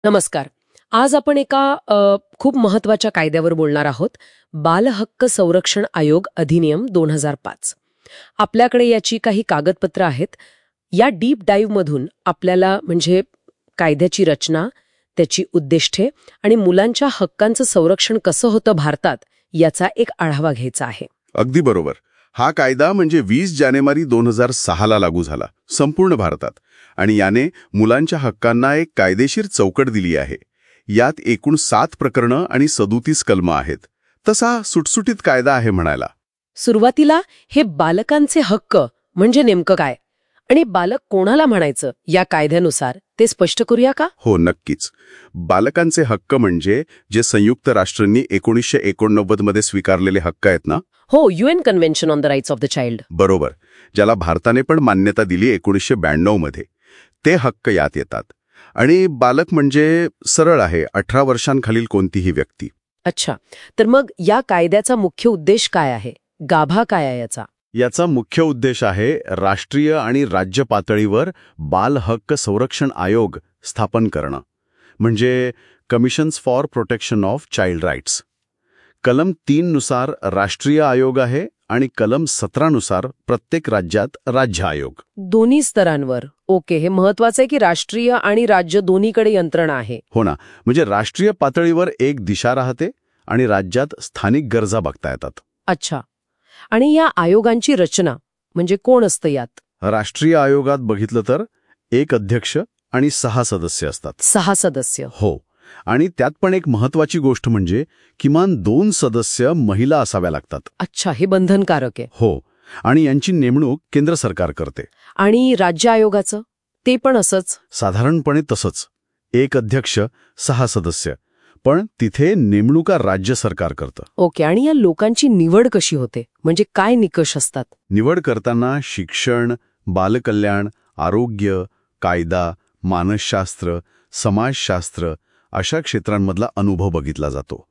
नमस्कार. आज आपण एका खूप महत्वाच्या कायद्यावर बोलणार आहोत. बालहक्क संरक्षण आयोग अधिनियम 2005. आपल्याकडे याची काही कागदपत्र आहेत. या डीप डाईव्ह मधून आपल्याला म्हणजे कायद्याची रचना, त्याची उद्दिष्टे आणि मुलांच्या हक्कांचं संरक्षण कसं होतं भारतात याचा एक आढावा घ्यायचा आहे. अगदी बरोबर. हा कायदा म्हणजे 20 जानेवारी 2006 लागू झाला संपूर्ण भारतात आणि याने मुलांच्या हक्कांना एक कायदेशीर चौकट दिली आहे. यात एकूण 7 प्रकरणं आणि 37 कलमं आहेत. तसा सुटसुटीत कायदा आहे म्हणायला. सुरुवातीला हे बालकांचे हक्क म्हणजे नेमकं काय आणि बालक कोणाला म्हणायचं या कायद्यानुसार ते स्पष्ट करूया का? हो, नक्कीच. बालकांचे हक्क म्हणजे जे संयुक्त राष्ट्रांनी 1989 मध्ये स्वीकारलेले हक्क आहेत ना. हो, UN convention on the rights of the child. बरोबर. ज्याला भारताने पण मान्यता दिली 1992 मध्ये. ते हक्क यात येतात. आणि बालक म्हणजे सरळ आहे 18 वर्षांखालील कोणतीही व्यक्ती. अच्छा, तर मग या कायद्याचा मुख्य उद्देश काय आहे? गाभा काय आहे याचा? याचा मुख्य उद्देश आहे राष्ट्रीय आणि राज्य पातळीवर बाल हक्क संरक्षण आयोग स्थापन करणं, म्हणजे commissions for protection of child rights. कलम 3 नुसार राष्ट्रीय आयोग आहे आणि कलम 17 नुसार प्रत्येक राज्यात राज्य आयोग. दोन्ही स्तरांवर. ओके, हे महत्वाचं आहे की राष्ट्रीय आणि राज्य दोन्हीकडे यंत्रणा आहे. हो ना, म्हणजे राष्ट्रीय पातळीवर एक दिशा राहते आणि राज्यात स्थानिक गरजा बघता येतात. अच्छा, आणि या आयोगांची रचना म्हणजे कोण असतं यात? राष्ट्रीय आयोगात बघितलं तर एक अध्यक्ष आणि 6 सदस्य असतात. 6 सदस्य? हो, आणि त्यात पण एक महत्वाची गोष्ट म्हणजे किमान 2 सदस्य महिला असाव्या लागतात. अच्छा, हे बंधनकारक आहे. हो, आणि यांची नेमणूक केंद्र सरकार करते. आणि राज्य आयोगाचं ते पण असंच? साधारणपणे तसंच. एक अध्यक्ष, 6 सदस्य, पण तिथे नेमणुका राज्य सरकार करतं. ओके, आणि या लोकांची निवड कशी होते? म्हणजे काय निकष असतात? निवड करताना शिक्षण, बालकल्याण, आरोग्य, कायदा, मानसशास्त्र, समाजशास्त्र अशा क्षेत्रांमधला अनुभव बघितला जातो.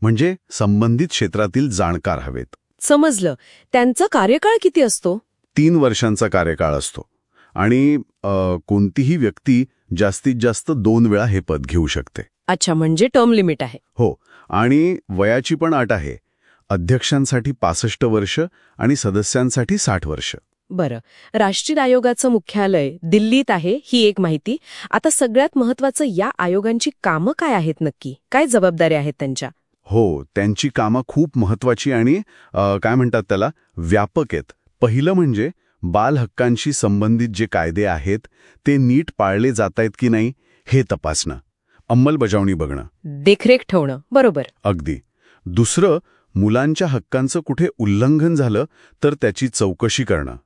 म्हणजे संबंधित क्षेत्रातील जाणकार हवेत. समजलं. त्यांचा कार्यकाळ किती असतो? 3 वर्षांचा कार्यकाळ असतो आणि कोणतीही व्यक्ती जास्तीत जास्त 2 वेळा हे पद घेऊ शकते. अच्छा, म्हणजे टर्म लिमिट आहे. हो, आणि वयाची पण अट आहे. अध्यक्षांसाठी 65 वर्ष आणि सदस्यांसाठी 60 वर्ष. बरं, राष्ट्रीय आयोगाचं मुख्यालय दिल्लीत आहे ही एक माहिती. आता सगळ्यात महत्वाचं, या आयोगांची कामं काय आहेत नक्की? काय जबाबदारी आहेत त्यांच्या? हो, त्यांची कामं खूप महत्वाची आणि काय म्हणतात त्याला, व्यापक आहेत. पहिलं म्हणजे बाल हक्कांशी संबंधित जे कायदे आहेत ते नीट पाळले जातायत की नाही हे तपासणं, अंमलबजावणी बघणं, देखरेख ठेवणं. बरोबर. अगदी. दुसरं, मुलांच्या हक्कांचं कुठे उल्लंघन झालं तर त्याची चौकशी करणं.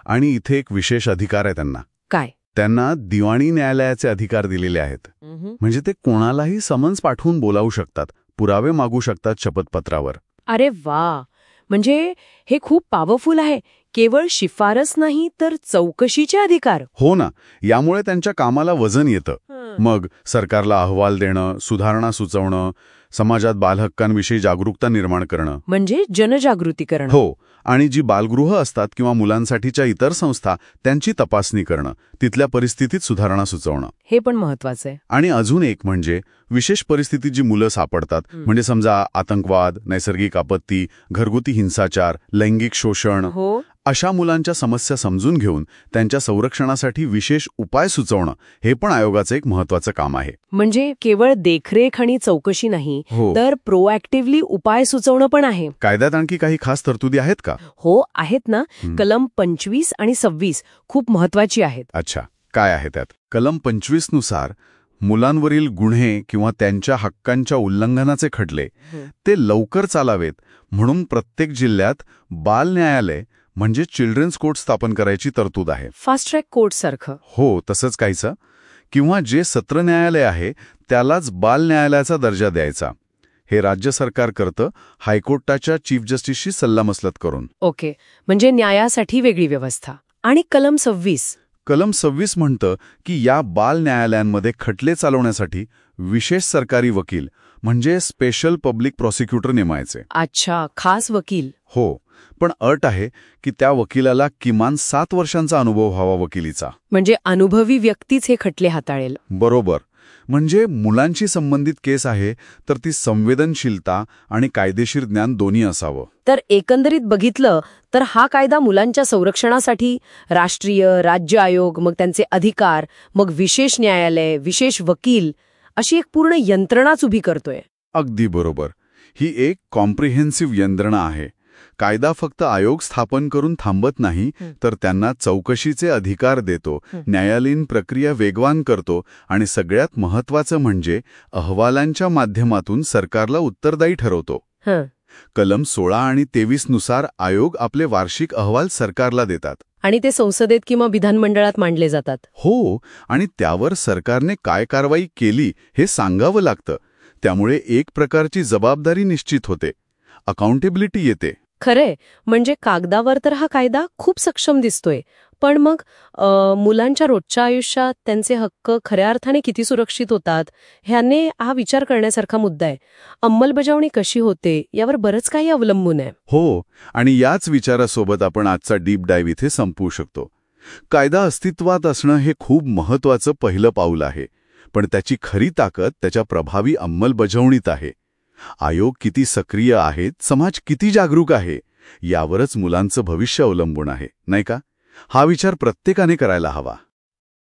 आणि इथे एक विशेष अधिकार आहे त्यांना. काय? त्यांना दिवाणी न्यायालयाचे अधिकार दिलेले आहेत. म्हणजे ते कोणालाही समन्स पाठवून बोलावू शकतात, पुरावे मागू शकतात शपथपत्रावर. अरे वा, म्हणजे हे खूप पॉवरफुल आहे. केवळ शिफारस नाही तर चौकशीचे अधिकार. हो ना, यामुळे त्यांच्या कामाला वजन येतं. मग सरकारला अहवाल देणं, सुधारणा सुचवणं, समाजात बालहक्कांविषयी जागरूकता निर्माण करणं, म्हणजे जनजागृती करणं. हो, आणि जी बालगृह असतात किंवा मुलांसाठीच्या इतर संस्था त्यांची तपासणी करणं, तिथल्या परिस्थितीत सुधारणा सुचवणं. हे पण महत्वाचं आहे. आणि अजून एक म्हणजे विशेष परिस्थितीत जी मुलं सापडतात, म्हणजे समजा आतंकवाद, नैसर्गिक आपत्ती, घरगुती हिंसाचार, लैंगिक शोषण, हो, अशा मुलांच्या समस्या समजून घेऊन त्यांच्या संरक्षणासाठी विशेष उपाय सुचवणं हे पण आयोगाचं एक महत्वाचं काम आहे. म्हणजे केवळ देखरेख आणि चौकशी नाही, हो. तर प्रोएक्टिव्हली उपाय सुचवणं पण आहे. कायद्यात आणखी काही खास तरतुदी आहेत का? हो, आहेत ना. कलम 25 आणि 26 खूप महत्वाची आहेत. अच्छा, काय आहे त्यात? कलम 25 नुसार मुलांवरील गुन्हे किंवा त्यांच्या हक्कांच्या उल्लंघनाचे खटले ते लवकर चालावेत म्हणून प्रत्येक जिल्ह्यात बाल न्यायालय म्हणजे चिल्ड्रन्स कोर्ट स्थापन करायची तरतूद आहे. फास्ट ट्रॅक कोर्ट सारखं? हो, तसंच काहीचं. किंवा जे सत्र न्यायालय आहे त्यालाच बाल न्यायालयाचा दर्जा द्यायचा. हे राज्य सरकार करतं, हायकोर्टाच्या चीफ जस्टिसशी सल्लामसलत करून. ओके, म्हणजे न्यायासाठी वेगळी व्यवस्था. आणि कलम 26? कलम 26 म्हणतं की या बाल न्यायालयांमध्ये खटले चालवण्यासाठी विशेष सरकारी वकील म्हणजे स्पेशल पब्लिक प्रॉसिक्युटर नेमायचे. अच्छा, खास वकील. हो, पण अट आहे की त्या वकिलाला किमान 7 वर्षांचा अनुभव व्हावा वकिलीचा. म्हणजे अनुभवी व्यक्तीच हे खटले हाताळेल. बरोबर. म्हणजे मुलांशी संबंधित केस आहे तर ती संवेदनशीलता आणि कायदेशीर ज्ञान दोन्ही असावं. तर एकंदरीत बघितलं तर हा कायदा मुलांच्या संरक्षणासाठी राष्ट्रीय, राज्य आयोग, मग त्यांचे अधिकार, मग विशेष न्यायालय, विशेष वकील अशी एक पूर्ण यंत्रणाच उभी करतोय. अगदी बरोबर. ही एक कॉम्प्रिहेन्सिव्ह यंत्रणा आहे. कायदा फक्त आयोग स्थापन करून थांबत नाही, तर त्यांना चौकशीचे अधिकार देतो, न्यायालयीन प्रक्रिया वेगवान करतो आणि सगळ्यात महत्त्वाचं म्हणजे अहवालांच्या माध्यमातून सरकारला उत्तरदायी ठरवतो. कलम 16 आणि 23 नुसार आयोग आपले वार्षिक अहवाल सरकारला देतात. आणि ते संसदेत किंवा विधानमंडळात मांडले जातात. हो, आणि त्यावर सरकारने काय कारवाई केली हे सांगावं लागतं. त्यामुळे एक प्रकारची जबाबदारी निश्चित होते, अकाउंटेबिलिटी येते. खरे, म्हणजे कागदावर तर हा कायदा खूप सक्षम दिसतोय, पण मग मुलांच्या रोजच्या आयुष्यात त्यांचे हक्क खऱ्या अर्थाने किती सुरक्षित होतात ह्याने हा विचार करण्यासारखा मुद्दा आहे. अंमलबजावणी कशी होते यावर बरंच काही अवलंबून आहे. हो, आणि याच विचारासोबत आपण आजचा डीप डाईव्ह इथे संपवू शकतो. कायदा अस्तित्वात असणं हे खूप महत्त्वाचं पहिलं पाऊल आहे, पण त्याची खरी ताकद त्याच्या प्रभावी अंमलबजावणीत आहे. आयोग किती सक्रिय आहेत, समाज किती जागरूक आहे, यावरच मुलांचं भविष्य अवलंबून आहे, नाही का? हा विचार प्रत्येकाने करायला हवा.